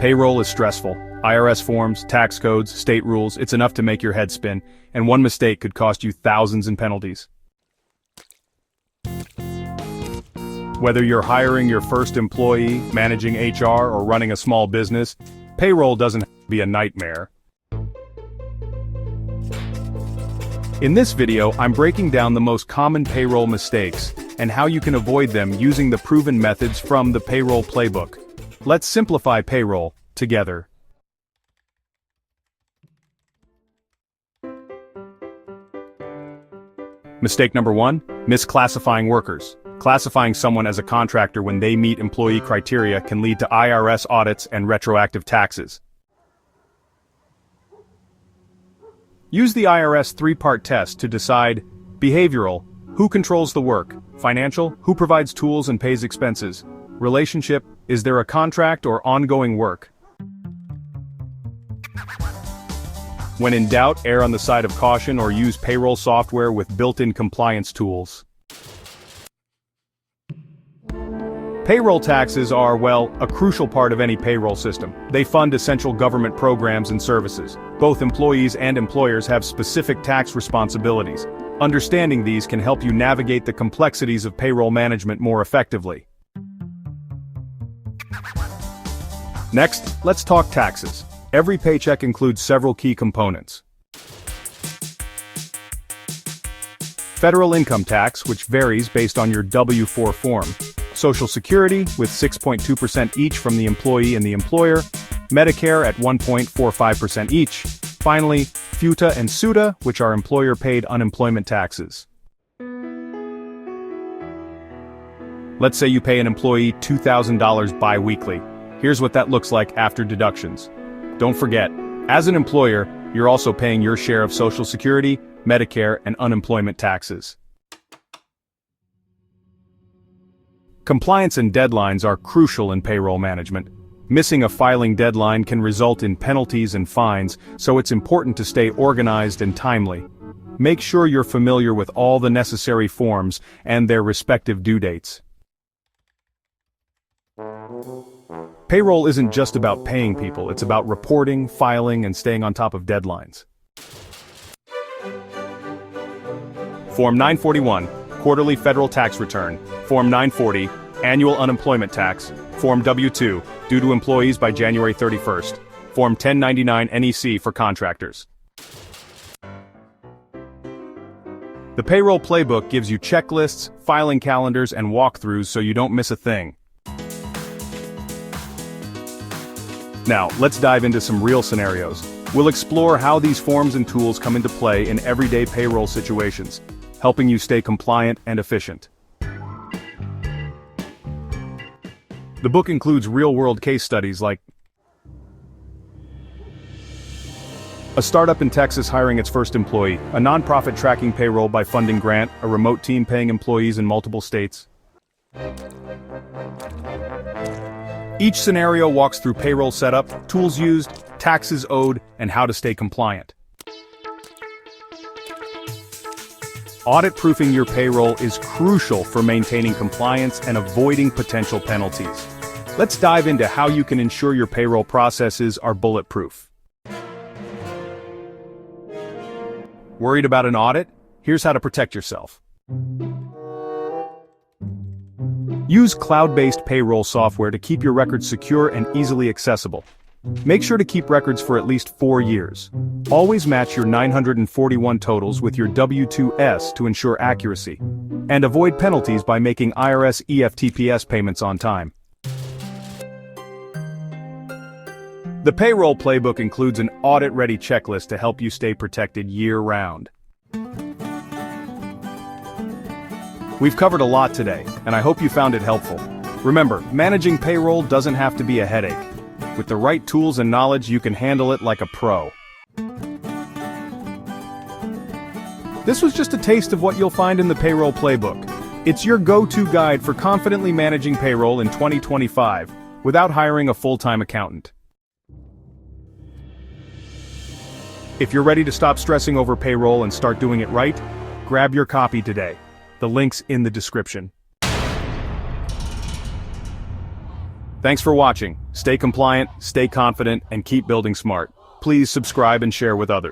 Payroll is stressful. IRS forms, tax codes, state rules, it's enough to make your head spin, and one mistake could cost you thousands in penalties. Whether you're hiring your first employee, managing HR, or running a small business, payroll doesn't have to be a nightmare. In this video, I'm breaking down the most common payroll mistakes and how you can avoid them using the proven methods from the Payroll Playbook. Let's simplify payroll together. Mistake number 1, misclassifying workers. Classifying someone as a contractor when they meet employee criteria can lead to IRS audits and retroactive taxes. Use the IRS 3-part test to decide: behavioral, who controls the work; financial, who provides tools and pays expenses; relationship, is there a contract or ongoing work. When in doubt, err on the side of caution or use payroll software with built-in compliance tools. Payroll taxes are, well, a crucial part of any payroll system. They fund essential government programs and services. Both employees and employers have specific tax responsibilities. Understanding these can help you navigate the complexities of payroll management more effectively. Next, let's talk taxes. Every paycheck includes several key components. Federal income tax, which varies based on your W-4 form. Social Security, with 6.2% each from the employee and the employer. Medicare at 1.45% each. Finally, FUTA and SUTA, which are employer-paid unemployment taxes. Let's say you pay an employee $2,000 bi-weekly. Here's what that looks like after deductions. Don't forget, as an employer, you're also paying your share of Social Security, Medicare, and unemployment taxes. Compliance and deadlines are crucial in payroll management. Missing a filing deadline can result in penalties and fines, so it's important to stay organized and timely. Make sure you're familiar with all the necessary forms and their respective due dates. Payroll isn't just about paying people, it's about reporting, filing, and staying on top of deadlines. Form 941, Quarterly Federal Tax Return. Form 940, Annual Unemployment Tax. Form W-2, due to employees by January 31st. Form 1099 NEC for contractors. The Payroll Playbook gives you checklists, filing calendars, and walkthroughs so you don't miss a thing. Now, let's dive into some real scenarios. We'll explore how these forms and tools come into play in everyday payroll situations, helping you stay compliant and efficient. The book includes real-world case studies like a startup in Texas hiring its first employee, a nonprofit tracking payroll by funding grant, a remote team paying employees in multiple states. Each scenario walks through payroll setup, tools used, taxes owed, and how to stay compliant. Audit-proofing your payroll is crucial for maintaining compliance and avoiding potential penalties. Let's dive into how you can ensure your payroll processes are bulletproof. Worried about an audit? Here's how to protect yourself. Use cloud-based payroll software to keep your records secure and easily accessible. Make sure to keep records for at least 4 years. Always match your 941 totals with your W-2s to ensure accuracy. And avoid penalties by making IRS EFTPS payments on time. The Payroll Playbook includes an audit-ready checklist to help you stay protected year-round. We've covered a lot today, and I hope you found it helpful. Remember, managing payroll doesn't have to be a headache. With the right tools and knowledge, you can handle it like a pro. This was just a taste of what you'll find in the Payroll Playbook. It's your go-to guide for confidently managing payroll in 2025, without hiring a full-time accountant. If you're ready to stop stressing over payroll and start doing it right, grab your copy today. The link's in the description. Thanks for watching. Stay compliant, stay confident, and keep building smart. Please subscribe and share with others.